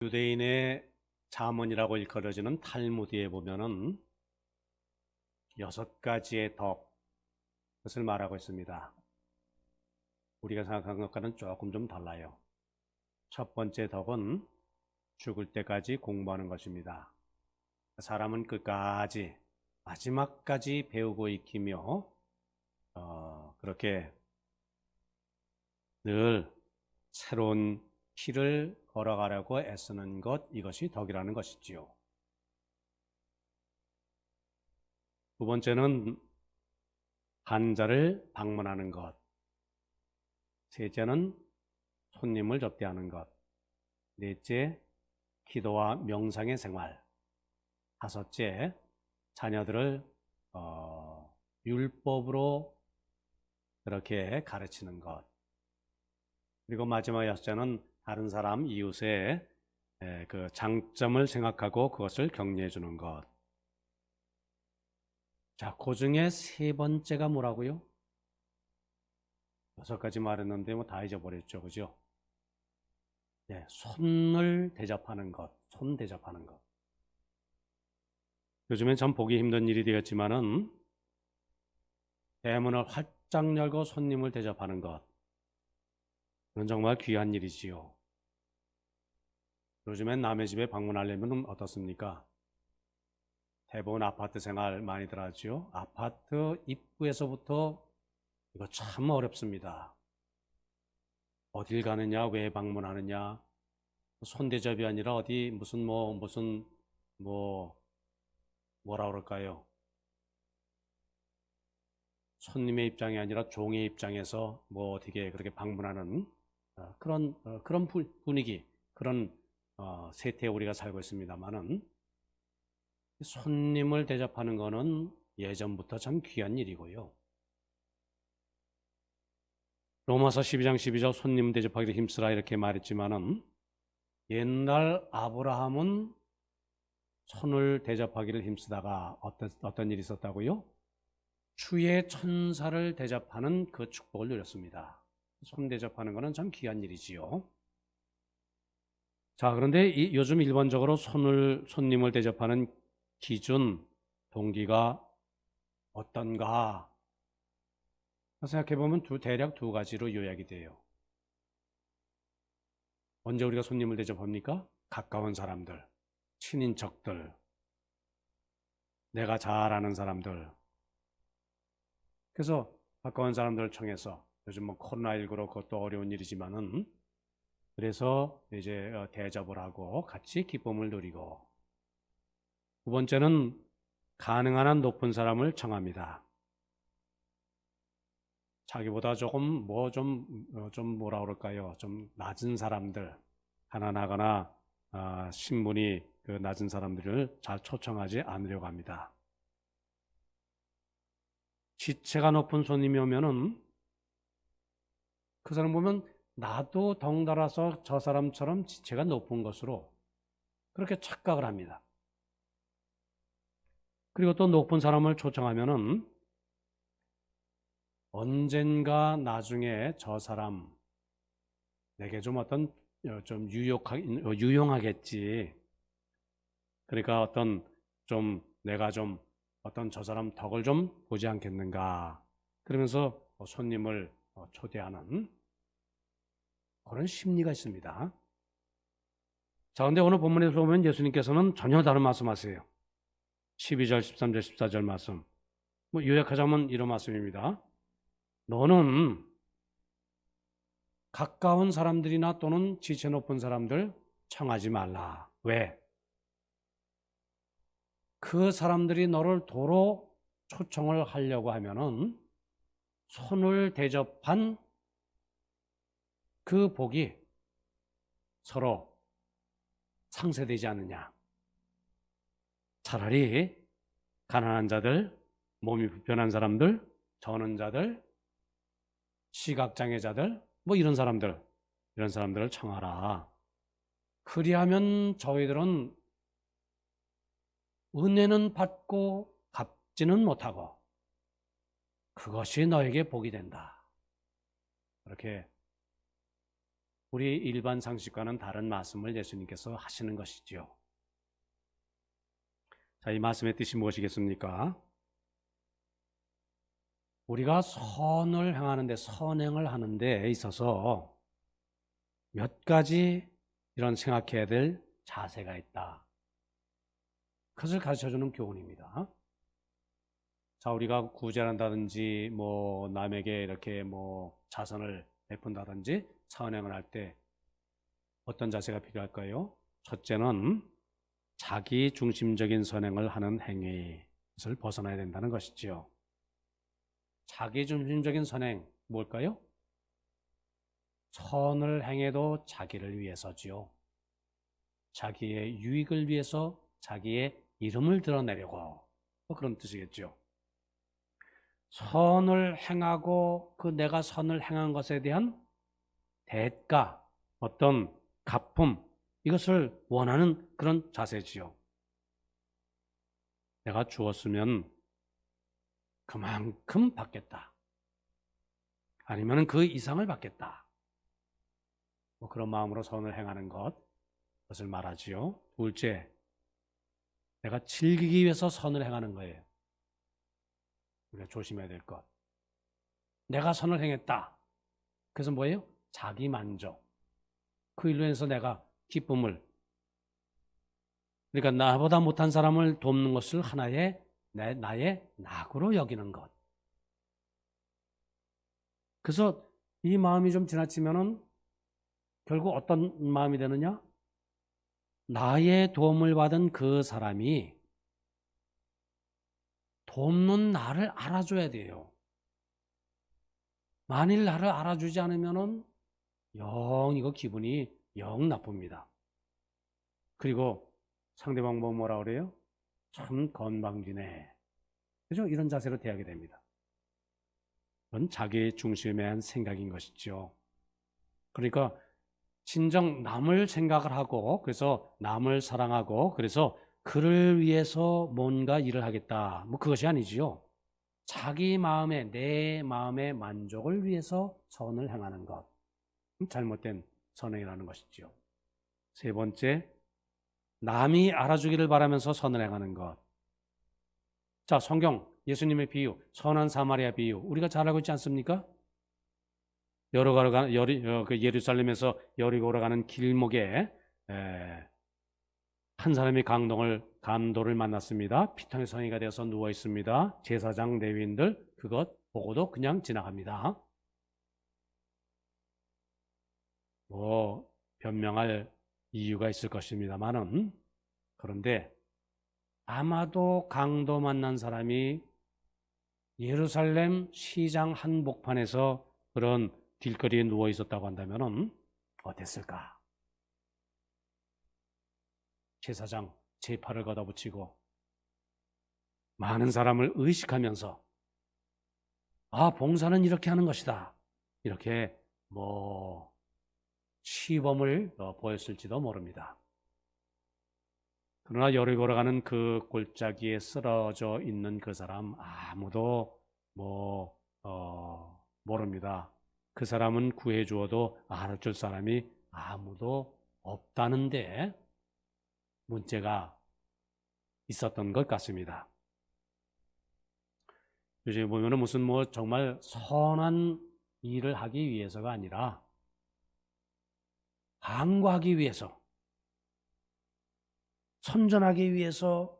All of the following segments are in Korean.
유대인의 잠언이라고 일컬어지는 탈무드에 보면은 6가지의 덕, 것을 말하고 있습니다. 우리가 생각하는 것과는 조금 좀 달라요. 첫 번째 덕은 죽을 때까지 공부하는 것입니다. 사람은 끝까지 마지막까지 배우고 익히며 그렇게 늘 새로운 길을 걸어가려고 애쓰는 것, 이것이 덕이라는 것이지요. 두 번째는 환자를 방문하는 것. 셋째는 손님을 접대하는 것. 넷째, 기도와 명상의 생활. 다섯째, 자녀들을 율법으로 그렇게 가르치는 것. 그리고 마지막 여섯째는 다른 사람, 이웃의 그 장점을 생각하고 그것을 격려해 주는 것. 자, 그 중에 세 번째가 뭐라고요? 6가지 말했는데 뭐 다 잊어버렸죠, 그죠? 네, 손을 대접하는 것, 손 대접하는 것. 요즘엔 참 보기 힘든 일이 되었지만은 대문을 활짝 열고 손님을 대접하는 것, 그건 정말 귀한 일이지요. 요즘엔 남의 집에 방문하려면 어떻습니까? 대부분 아파트 생활 많이들 하죠. 아파트 입구에서부터 이거 참 어렵습니다. 어딜 가느냐, 왜 방문하느냐, 손대접이 아니라 어디 뭐라 그럴까요? 손님의 입장이 아니라 종의 입장에서 뭐 어떻게 그렇게 방문하는 그런 분위기, 그런 세태에 우리가 살고 있습니다만은 손님을 대접하는 거는 예전부터 참 귀한 일이고요. 로마서 12장 12절 손님 대접하기를 힘쓰라 이렇게 말했지만은 옛날 아브라함은 손을 대접하기를 힘쓰다가 어떤 일이 있었다고요? 주의 천사를 대접하는 그 축복을 누렸습니다. 손 대접하는 것은 참 귀한 일이지요. 자, 그런데 요즘 일반적으로 손님을 대접하는 기준, 동기가 어떤가? 생각해보면 대략 두 가지로 요약이 돼요. 언제 우리가 손님을 대접합니까? 가까운 사람들, 친인척들, 내가 잘 아는 사람들. 그래서 가까운 사람들을 청해서 요즘 뭐 코로나19로 그것도 어려운 일이지만은 그래서 이제 대접을 하고 같이 기쁨을 누리고, 두 번째는 가능한 한 높은 사람을 청합니다. 자기보다 조금 좀 뭐라 그럴까요? 좀 낮은 사람들, 가난하거나 신분이 그 낮은 사람들을 잘 초청하지 않으려고 합니다. 지체가 높은 손님이 오면은 그 사람 보면 나도 덩달아서 저 사람처럼 지체가 높은 것으로 그렇게 착각을 합니다. 그리고 또 높은 사람을 초청하면은 언젠가 나중에 저 사람 내게 좀 좀 유용하겠지. 그러니까 내가 좀 어떤 저 사람 덕을 좀 보지 않겠는가. 그러면서 손님을 초대하는 그런 심리가 있습니다. 자, 근데 오늘 본문에서 보면 예수님께서는 전혀 다른 말씀하세요. 12절, 13절, 14절 말씀. 뭐 요약하자면 이런 말씀입니다. 너는 가까운 사람들이나 또는 지체 높은 사람들 청하지 말라. 왜? 그 사람들이 너를 도로 초청을 하려고 하면은 손을 대접한 그 복이 서로 상쇄되지 않느냐. 차라리 가난한 자들, 몸이 불편한 사람들, 전원자들, 시각장애자들, 뭐 이런 사람들을 청하라. 그리하면 저희들은 은혜는 받고 갚지는 못하고 그것이 너에게 복이 된다. 그렇게 우리 일반 상식과는 다른 말씀을 예수님께서 하시는 것이지요. 자, 이 말씀의 뜻이 무엇이겠습니까? 우리가 선을 행하는데, 선행을 하는 데 있어서 몇 가지 이런 생각해야 될 자세가 있다. 그것을 가르쳐주는 교훈입니다. 자, 우리가 구제한다든지 남에게 이렇게 자선을 베푼다든지 선행을 할 때 어떤 자세가 필요할까요? 첫째는 자기 중심적인 선행을 하는 행위를 벗어나야 된다는 것이지요. 자기 중심적인 선행 뭘까요? 선을 행해도 자기를 위해서지요. 자기의 유익을 위해서 자기의 이름을 드러내려고 그런 뜻이겠죠. 선을 행하고 그 내가 선을 행한 것에 대한 대가, 어떤 갚음, 이것을 원하는 그런 자세지요. 내가 주었으면 그만큼 받겠다. 아니면 그 이상을 받겠다. 그런 마음으로 선을 행하는 그것을 말하지요. 둘째, 내가 즐기기 위해서 선을 행하는 거예요. 우리가 조심해야 될 것. 내가 선을 행했다. 그래서 뭐예요? 자기 만족. 그 일로 인해서 내가 기쁨을, 그러니까 나보다 못한 사람을 돕는 것을 하나의 나의 낙으로 여기는 것. 그래서 이 마음이 좀 지나치면은 결국 어떤 마음이 되느냐? 나의 도움을 받은 그 사람이 돕는 나를 알아줘야 돼요. 만일 나를 알아주지 않으면은 이거 기분이 영 나쁩니다. 그리고 상대방 뭐라 그래요? 참 건방지네. 그죠? 이런 자세로 대하게 됩니다. 그건 자기 중심에 한 생각인 것이죠. 그러니까 진정 남을 생각을 하고, 그래서 남을 사랑하고, 그래서 그를 위해서 뭔가 일을 하겠다. 그것이 아니지요. 자기 마음에, 내 마음의 만족을 위해서 선을 행하는 것. 잘못된 선행이라는 것이지요. 세 번째, 남이 알아주기를 바라면서 선을 행하는 것. 자, 성경, 예수님의 비유, 선한 사마리아 비유, 우리가 잘 알고 있지 않습니까? 예루살렘에서 여리고로 가는 길목에 한 사람이 강도를 만났습니다. 피탕의 성의가 되어서 누워 있습니다. 제사장 레위인들 그것 보고도 그냥 지나갑니다. 변명할 이유가 있을 것입니다만은, 그런데 아마도 강도 만난 사람이 예루살렘 시장 한복판에서 그런 길거리에 누워 있었다고 한다면 어땠을까? 제사장 제팔을 걷어붙이고 많은 사람을 의식하면서 봉사는 이렇게 하는 것이다. 이렇게 시범을 보였을지도 모릅니다. 그러나 여리고로 가는 그 골짜기에 쓰러져 있는 그 사람 아무도 모릅니다. 그 사람은 구해 주어도 알아줄 사람이 아무도 없다는데 문제가 있었던 것 같습니다. 요즘에 보면은 무슨 정말 선한 일을 하기 위해서가 아니라 방구하기 위해서, 선전하기 위해서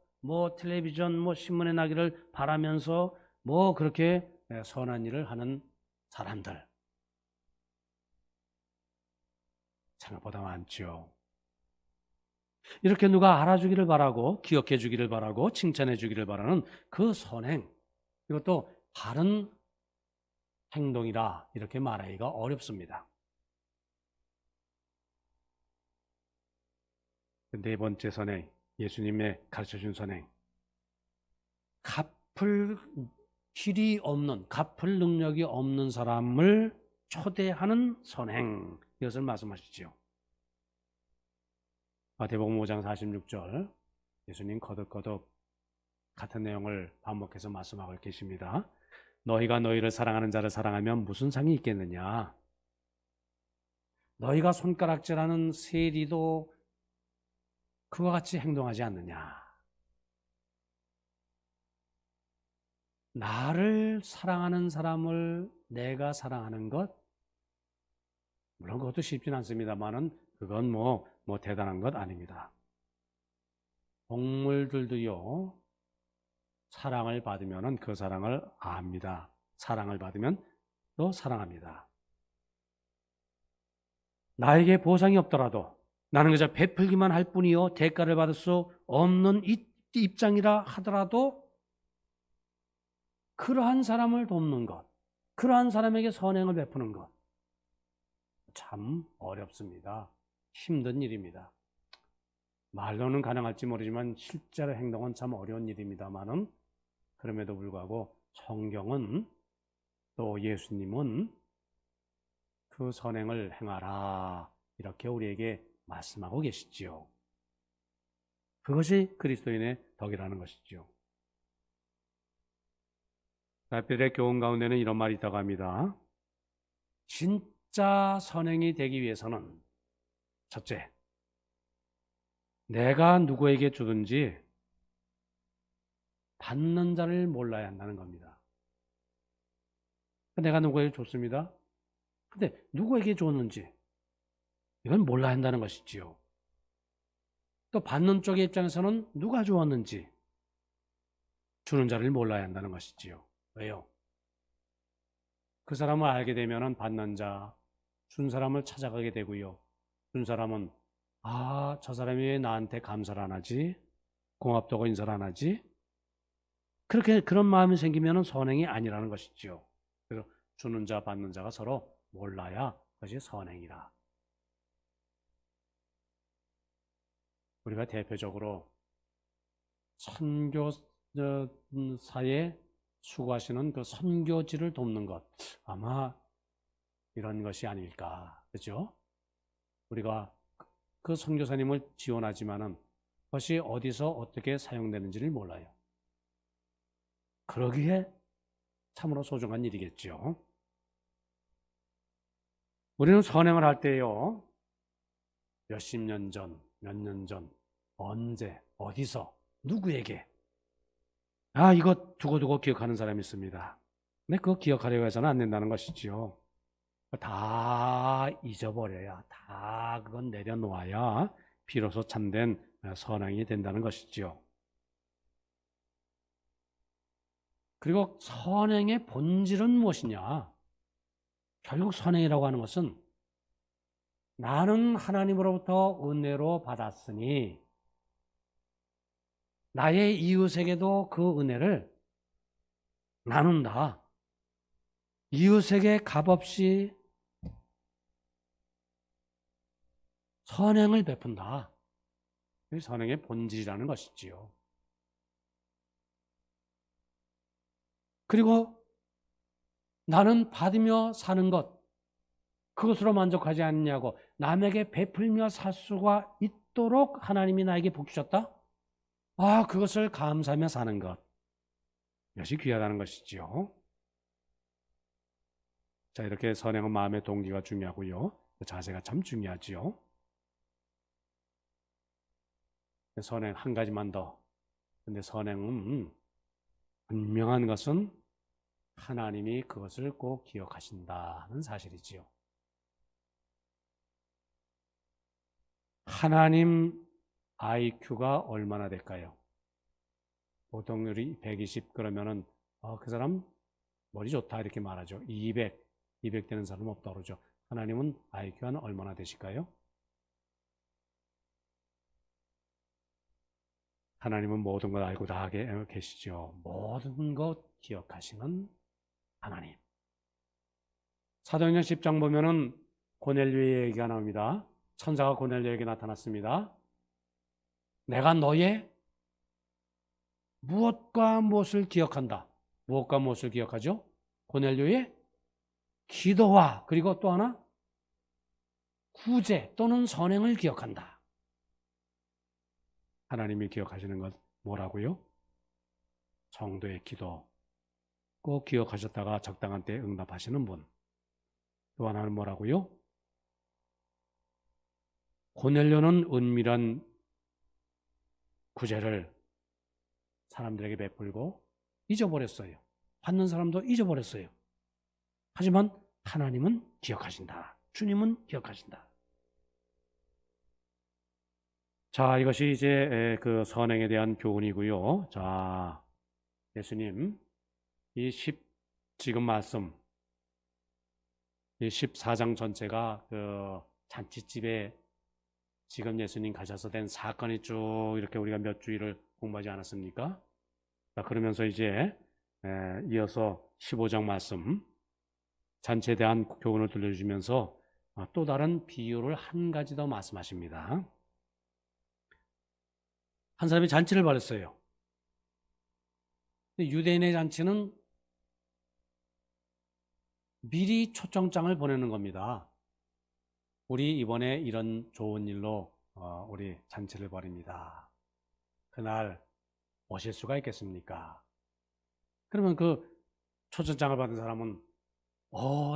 텔레비전 신문에 나기를 바라면서 그렇게 선한 일을 하는 사람들 생각보다 많죠. 이렇게 누가 알아주기를 바라고 기억해 주기를 바라고 칭찬해 주기를 바라는 그 선행, 이것도 바른 행동이라 이렇게 말하기가 어렵습니다. 네 번째 선행, 예수님의 가르쳐준 선행, 갚을 길이 없는, 갚을 능력이 없는 사람을 초대하는 선행, 이것을 말씀하시죠. 마태복음 5장 46절, 예수님 거듭거듭 같은 내용을 반복해서 말씀하고 계십니다. 너희가 너희를 사랑하는 자를 사랑하면 무슨 상이 있겠느냐? 너희가 손가락질하는 세리도 그와 같이 행동하지 않느냐. 나를 사랑하는 사람을 내가 사랑하는 것, 물론 그것도 쉽진 않습니다만은 그건 뭐 대단한 것 아닙니다. 동물들도요, 사랑을 받으면 그 사랑을 압니다. 사랑을 받으면 또 사랑합니다. 나에게 보상이 없더라도 나는 그저 베풀기만 할 뿐이요, 대가를 받을 수 없는 입장이라 하더라도 그러한 사람을 돕는 것, 그러한 사람에게 선행을 베푸는 것, 참 어렵습니다. 힘든 일입니다. 말로는 가능할지 모르지만 실제로 행동은 참 어려운 일입니다만은, 그럼에도 불구하고 성경은 또 예수님은 그 선행을 행하라 이렇게 우리에게 말씀하고 계시지요. 그것이 그리스도인의 덕이라는 것이죠. 나필의 교훈 가운데는 이런 말이 있다고 합니다. 진짜 선행이 되기 위해서는 첫째, 내가 누구에게 주든지 받는 자를 몰라야 한다는 겁니다. 내가 누구에게 줬습니다. 근데 누구에게 줬는지 이건 몰라야 한다는 것이지요. 또 받는 쪽의 입장에서는 누가 주었는지 주는 자를 몰라야 한다는 것이지요. 왜요? 그 사람을 알게 되면 받는 자, 준 사람을 찾아가게 되고요. 준 사람은 저 사람이 왜 나한테 감사를 안 하지? 고맙다고 인사를 안 하지? 그런 마음이 생기면 선행이 아니라는 것이지요. 그래서 주는 자, 받는 자가 서로 몰라야 그것이 선행이라. 우리가 대표적으로 선교사에 수고하시는 그 선교지를 돕는 것, 아마 이런 것이 아닐까, 그렇죠? 우리가 그 선교사님을 지원하지만은 그것이 어디서 어떻게 사용되는지를 몰라요. 그러기에 참으로 소중한 일이겠죠. 우리는 선행을 할 때요, 몇십 년 전, 몇 년 전, 언제, 어디서, 누구에게, 이거 두고두고 기억하는 사람이 있습니다. 근데 그거 기억하려고 해서는 안 된다는 것이지요. 다 잊어버려야, 다 그건 내려놓아야 비로소 참된 선행이 된다는 것이지요. 그리고 선행의 본질은 무엇이냐? 결국 선행이라고 하는 것은 나는 하나님으로부터 은혜로 받았으니 나의 이웃에게도 그 은혜를 나눈다. 이웃에게 값없이 선행을 베푼다. 그게 선행의 본질이라는 것이지요. 그리고 나는 받으며 사는 것, 그것으로 만족하지 않느냐고, 남에게 베풀며 살 수가 있도록 하나님이 나에게 복 주셨다? 그것을 감사하며 사는 것, 이것이 귀하다는 것이지요. 자, 이렇게 선행은 마음의 동기가 중요하고요, 그 자세가 참 중요하지요. 선행 한 가지만 더. 근데 선행은 분명한 것은 하나님이 그것을 꼭 기억하신다는 사실이지요. 하나님 IQ가 얼마나 될까요? 보통 우리 120 그러면은 그 사람 머리 좋다 이렇게 말하죠. 200 되는 사람은 없다고 그러죠. 하나님은 IQ가 얼마나 되실까요? 하나님은 모든 걸 알고 다 계시죠. 모든 것 기억하시는 하나님. 사도행전 10장 보면은 고넬료의 얘기가 나옵니다. 천사가 고넬료에게 나타났습니다. 내가 너의 무엇과 무엇을 기억한다. 무엇과 무엇을 기억하죠? 고넬료의 기도와 그리고 또 하나 구제 또는 선행을 기억한다. 하나님이 기억하시는 것 뭐라고요? 성도의 기도 꼭 기억하셨다가 적당한 때 응답하시는 분. 또 하나는 뭐라고요? 고넬료는 은밀한 구제를 사람들에게 베풀고 잊어버렸어요. 받는 사람도 잊어버렸어요. 하지만 하나님은 기억하신다. 주님은 기억하신다. 자, 이것이 이제 그 선행에 대한 교훈이고요. 자, 예수님 지금 말씀 이 14장 전체가 그 잔치집에 지금 예수님 가셔서 된 사건이 쭉 이렇게 우리가 몇 주일을 공부하지 않았습니까? 자, 그러면서 이제 이어서 15장 말씀 잔치에 대한 교훈을 들려주시면서 또 다른 비유를 한 가지 더 말씀하십니다. 한 사람이 잔치를 벌였어요. 유대인의 잔치는 미리 초청장을 보내는 겁니다. 우리 이번에 이런 좋은 일로 우리 잔치를 벌입니다. 그날 오실 수가 있겠습니까? 그러면 그 초청장을 받은 사람은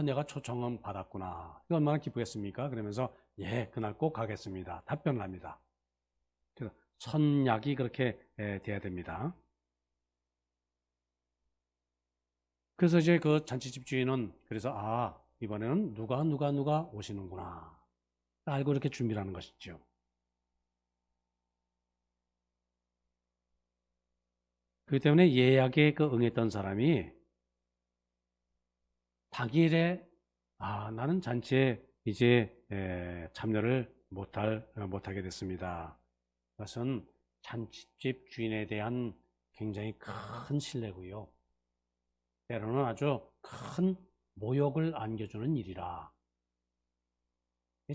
내가 초청은 받았구나. 이거 얼마나 기쁘겠습니까? 그러면서 예, 그날 꼭 가겠습니다. 답변을 합니다. 그래서 선약이 그렇게 돼야 됩니다. 그래서 이제 그 잔치집 주인은 그래서 이번에는 누가 오시는구나 알고 이렇게 준비를 하는 것이죠. 그렇기 때문에 예약에 그 응했던 사람이 당일에 나는 잔치에 이제 참여를 못하게 됐습니다. 그것은 잔치집 주인에 대한 굉장히 큰 신뢰고요. 때로는 아주 큰 모욕을 안겨주는 일이라.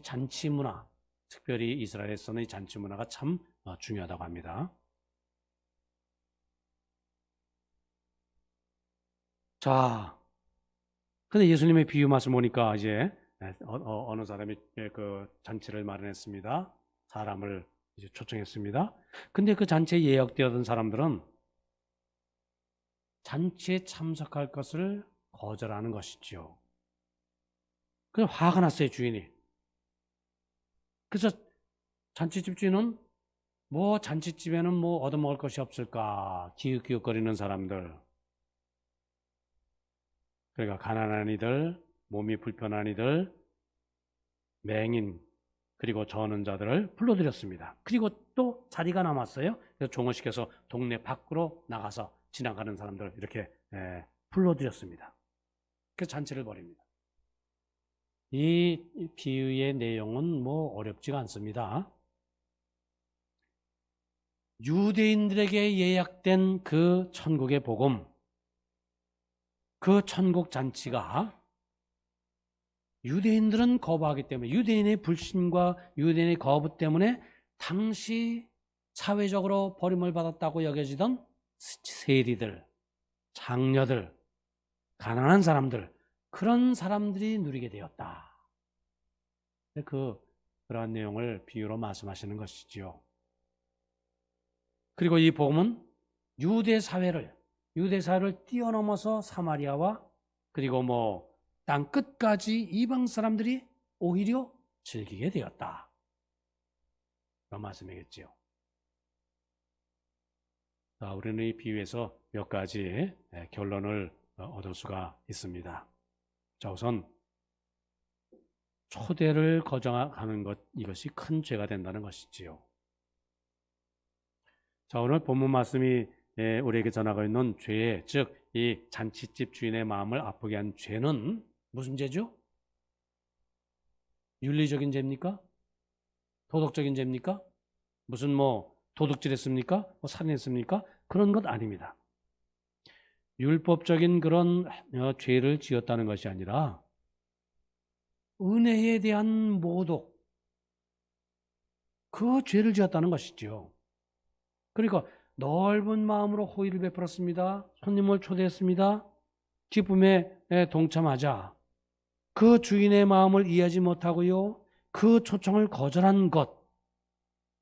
잔치 문화, 특별히 이스라엘에서는 이 잔치 문화가 참 중요하다고 합니다. 자, 근데 예수님의 비유 말씀 보니까 이제 어느 사람이 그 잔치를 마련했습니다. 사람을 이제 초청했습니다. 근데 그 잔치에 예약되었던 사람들은 잔치에 참석할 것을 거절하는 것이죠. 그래서 화가 났어요, 주인이. 그래서 잔치집 주인은 잔치집에는 얻어먹을 것이 없을까? 기웃기웃거리는 사람들. 그러니까 가난한 이들, 몸이 불편한 이들, 맹인, 그리고 저는 자들을 불러들였습니다. 그리고 또 자리가 남았어요. 그래서 종을 시켜서 동네 밖으로 나가서 지나가는 사람들 이렇게 불러들였습니다. 그래서 잔치를 벌입니다. 이 비유의 내용은 어렵지가 않습니다. 유대인들에게 예약된 그 천국의 복음, 그 천국 잔치가 유대인들은 거부하기 때문에 유대인의 불신과 유대인의 거부 때문에 당시 사회적으로 버림을 받았다고 여겨지던 세리들, 장녀들, 가난한 사람들, 그런 사람들이 누리게 되었다. 그러한 내용을 비유로 말씀하시는 것이지요. 그리고 이 복음은 유대 사회를 뛰어넘어서 사마리아와 그리고 땅 끝까지 이방 사람들이 오히려 즐기게 되었다. 그런 말씀이겠지요. 자, 우리는 이 비유에서 몇 가지 결론을 얻을 수가 있습니다. 자, 우선 초대를 거절하는 것, 이것이 큰 죄가 된다는 것이지요. 자, 오늘 본문 말씀이 우리에게 전하고 있는 죄, 즉 이 잔치집 주인의 마음을 아프게 한 죄는 무슨 죄죠? 윤리적인 죄입니까? 도덕적인 죄입니까? 무슨 도둑질했습니까? 살인했습니까? 그런 것 아닙니다. 율법적인 그런 죄를 지었다는 것이 아니라 은혜에 대한 모독, 그 죄를 지었다는 것이죠. 그러니까 넓은 마음으로 호의를 베풀었습니다. 손님을 초대했습니다. 기쁨에 동참하자. 그 주인의 마음을 이해하지 못하고요. 그 초청을 거절한 것.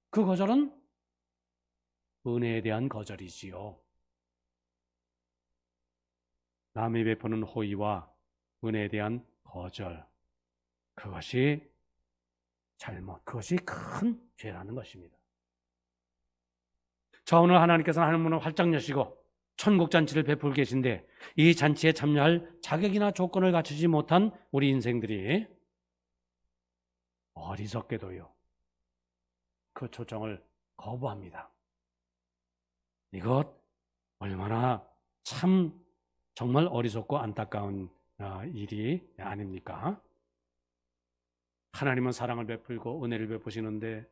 그 거절은 은혜에 대한 거절이지요. 남이 베푸는 호의와 은혜에 대한 거절. 그것이 잘못, 그것이 큰 죄라는 것입니다. 자, 오늘 하나님께서는 하늘 문을 활짝 여시고 천국 잔치를 베풀 계신데 이 잔치에 참여할 자격이나 조건을 갖추지 못한 우리 인생들이 어리석게도요, 그 초청을 거부합니다. 이것 얼마나 참 정말 어리석고 안타까운 일이 아닙니까? 하나님은 사랑을 베풀고 은혜를 베푸시는데,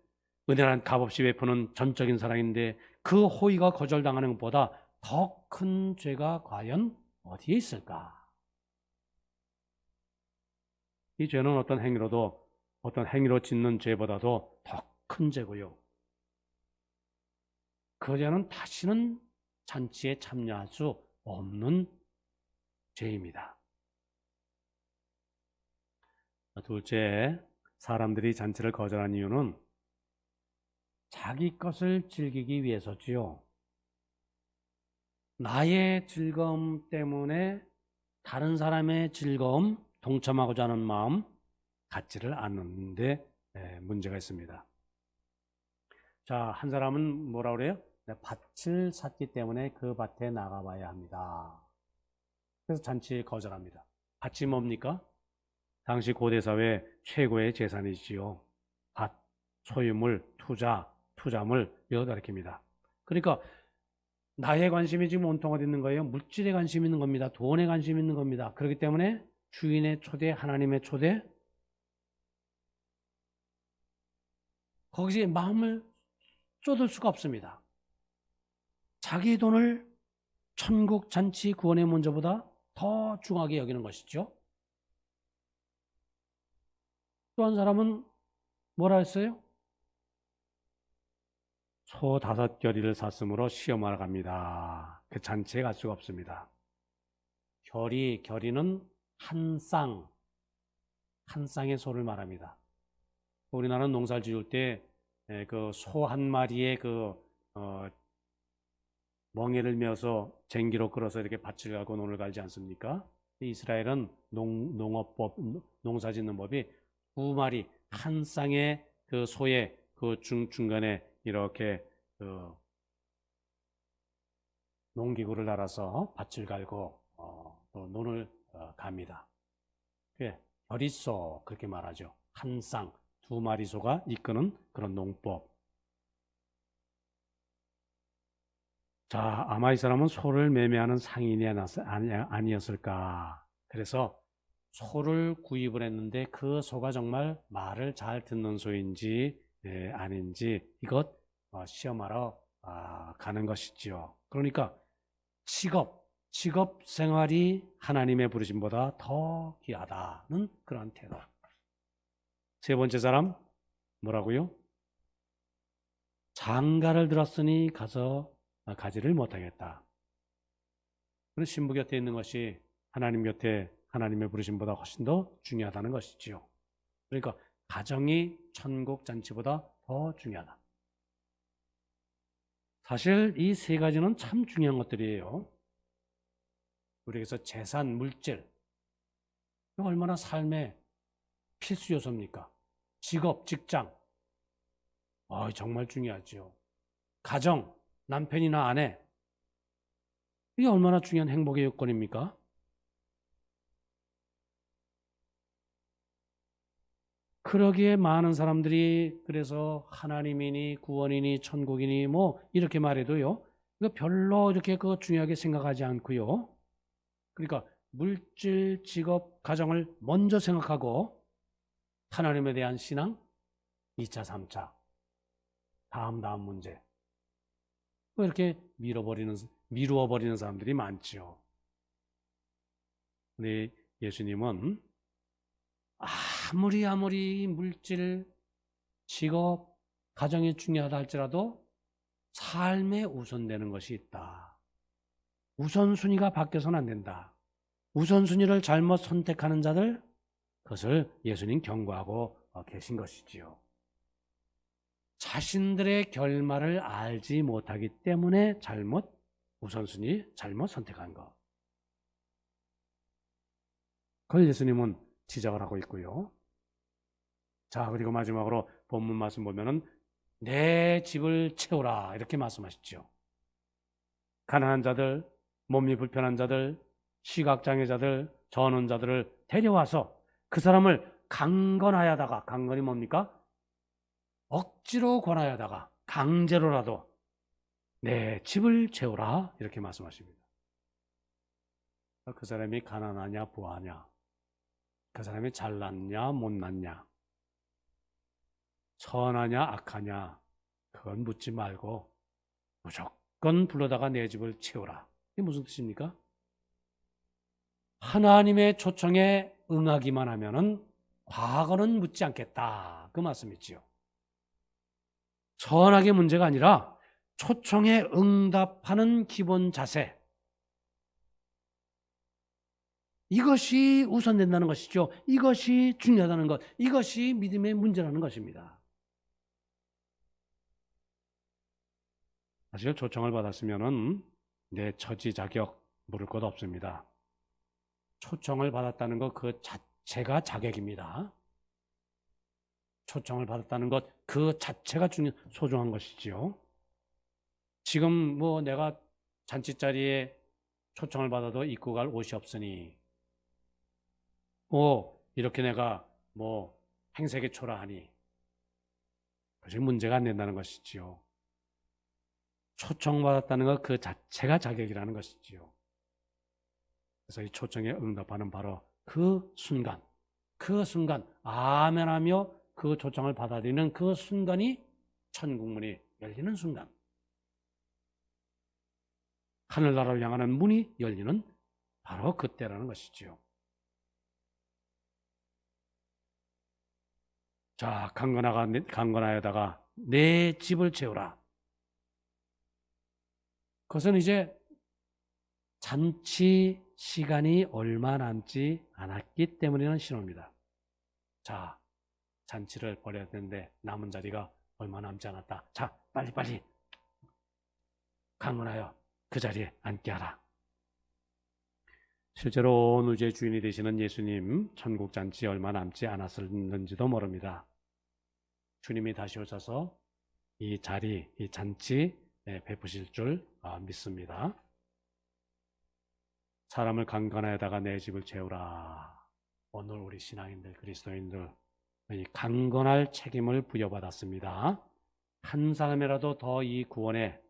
은혜란 값없이 베푸는 전적인 사랑인데 그 호의가 거절당하는 것보다 더 큰 죄가 과연 어디에 있을까? 이 죄는 어떤 행위로 짓는 죄보다도 더 큰 죄고요, 그 죄는 다시는 잔치에 참여할 수 없는 죄입니다. 둘째, 사람들이 잔치를 거절한 이유는 자기 것을 즐기기 위해서지요. 나의 즐거움 때문에 다른 사람의 즐거움, 동참하고자 하는 마음 갖지를 않는데 문제가 있습니다. 자, 한 사람은 뭐라 그래요? 밭을 샀기 때문에 그 밭에 나가봐야 합니다. 그래서 잔치 거절합니다. 밭이 뭡니까? 당시 고대사회 최고의 재산이지요. 밭, 소유물, 투자물, 이거 가리킵니다. 그러니까 나의 관심이 지금 온통 어디 있는 거예요? 물질에 관심이 있는 겁니다. 돈에 관심이 있는 겁니다. 그렇기 때문에 주인의 초대, 하나님의 초대, 거기에 마음을 쏟을 수가 없습니다. 자기 돈을 천국 잔치 구원의 문제보다 더 중하게 여기는 것이죠. 또 한 사람은 뭐라 했어요? 소 5결의를 샀으므로 시험하러 갑니다. 그 잔치에 갈 수가 없습니다. 결의는 한 쌍의 소를 말합니다. 우리나라는 농사를 지을 때 그 소 한 마리의 멍에를 메어서 쟁기로 끌어서 이렇게 밭을 갈고 논을 갈지 않습니까? 이스라엘은 농사 짓는 법이 2마리 한 쌍의 그 소의 그 중간에 이렇게 그 농기구를 달아서 밭을 갈고 또 논을 갑니다. 결의소 그렇게 말하죠. 한 쌍, 2마리 소가 이끄는 그런 농법. 자, 아마 이 사람은 소를 매매하는 상인이 아니었을까. 그래서 소를 구입을 했는데 그 소가 정말 말을 잘 듣는 소인지 아닌지 이것 시험하러 가는 것이지요. 그러니까 직업 생활이 하나님의 부르심보다 더 귀하다는 그런 태도. 세 번째 사람 뭐라고요? 장가를 들었으니 가지를 못하겠다. 그런 신부 곁에 있는 것이 하나님 곁에 하나님의 부르심보다 훨씬 더 중요하다는 것이지요. 그러니까 가정이 천국 잔치보다 더 중요하다. 사실 이 세 가지는 참 중요한 것들이에요. 우리에게서 재산, 물질, 얼마나 삶의 필수 요소입니까? 직업, 직장, 정말 중요하죠. 가정, 남편이나 아내, 이게 얼마나 중요한 행복의 요건입니까? 그러기에 많은 사람들이 그래서 하나님이니 구원이니 천국이니 뭐 이렇게 말해도요, 이거 별로 이렇게 중요하게 생각하지 않고요. 그러니까 물질, 직업, 가정을 먼저 생각하고 하나님에 대한 신앙 2차, 3차, 다음 문제 이렇게 미루어 버리는 사람들이 많죠. 근데 예수님은 아무리 물질, 직업, 가정이 중요하다 할지라도 삶에 우선되는 것이 있다. 우선순위가 바뀌어서는 안 된다. 우선순위를 잘못 선택하는 자들, 그것을 예수님 경고하고 계신 것이지요. 자신들의 결말을 알지 못하기 때문에 우선순위 잘못 선택한 것. 그걸 예수님은 지적을 하고 있고요. 자, 그리고 마지막으로 본문 말씀 보면은 내 집을 채우라 이렇게 말씀하시죠. 가난한 자들, 몸이 불편한 자들, 시각장애자들, 전원자들을 데려와서 그 사람을 강건하여다가, 강건이 뭡니까? 억지로 권하여다가 강제로라도 내 집을 채우라 이렇게 말씀하십니다. 그 사람이 가난하냐 부하냐, 그 사람이 잘났냐 못났냐, 선하냐 악하냐, 그건 묻지 말고 무조건 불러다가 내 집을 채우라. 이게 무슨 뜻입니까? 하나님의 초청에 응하기만 하면은 과거는 묻지 않겠다, 그 말씀이지요. 선악의 문제가 아니라 초청에 응답하는 기본 자세, 이것이 우선된다는 것이죠. 이것이 중요하다는 것, 이것이 믿음의 문제라는 것입니다. 사실 초청을 받았으면은 내 처지 자격 물을 것 없습니다. 초청을 받았다는 것 그 자체가 자격입니다. 초청을 받았다는 것 그 자체가 소중한 것이지요. 지금 뭐 내가 잔치 자리에 초청을 받아도 입고 갈 옷이 없으니 이렇게 내가 뭐 행색에 초라하니 그것이 문제가 안 된다는 것이지요. 초청받았다는 것 그 자체가 자격이라는 것이지요. 그래서 이 초청에 응답하는 바로 그 순간 아멘하며 그 초청을 받아들이는 그 순간이 천국문이 열리는 순간, 하늘나라를 향하는 문이 열리는 바로 그때라는 것이지요. 자, 강건하여다가 내 집을 채우라. 그것은 이제 잔치 시간이 얼마 남지 않았기 때문이라는 신호입니다. 자, 잔치를 벌여야 되는데 남은 자리가 얼마 남지 않았다. 자, 빨리빨리 강건하여 그 자리에 앉게 하라. 실제로 온 우주의 주인이 되시는 예수님, 천국 잔치 얼마 남지 않았을는지도 모릅니다. 주님이 다시 오셔서 이 자리, 이 잔치 베푸실 줄 믿습니다. 사람을 강건하여다가 내 집을 채우라. 오늘 우리 신앙인들, 그리스도인들 이 강건할 책임을 부여받았습니다. 한 사람이라도 더 이 구원의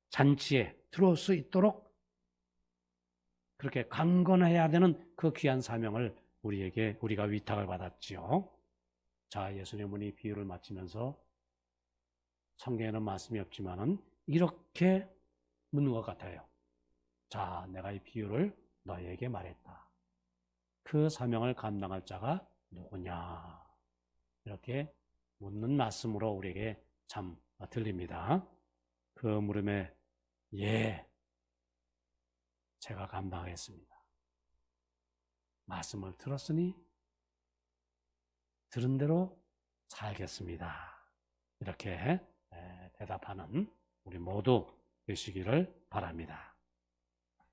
잔치에 들어올 수 있도록 그렇게 강건해야 되는 그 귀한 사명을 우리가 위탁을 받았지요. 자, 예수님은 이 비유를 마치면서 성경에는 말씀이 없지만은 이렇게 묻는 것 같아요. 자, 내가 이 비유를 너에게 말했다. 그 사명을 감당할 자가 누구냐? 이렇게 묻는 말씀으로 우리에게 참 들립니다. 그 물음에 예, 제가 감당하겠습니다. 말씀을 들었으니 들은 대로 살겠습니다. 이렇게 대답하는 우리 모두 되시기를 바랍니다.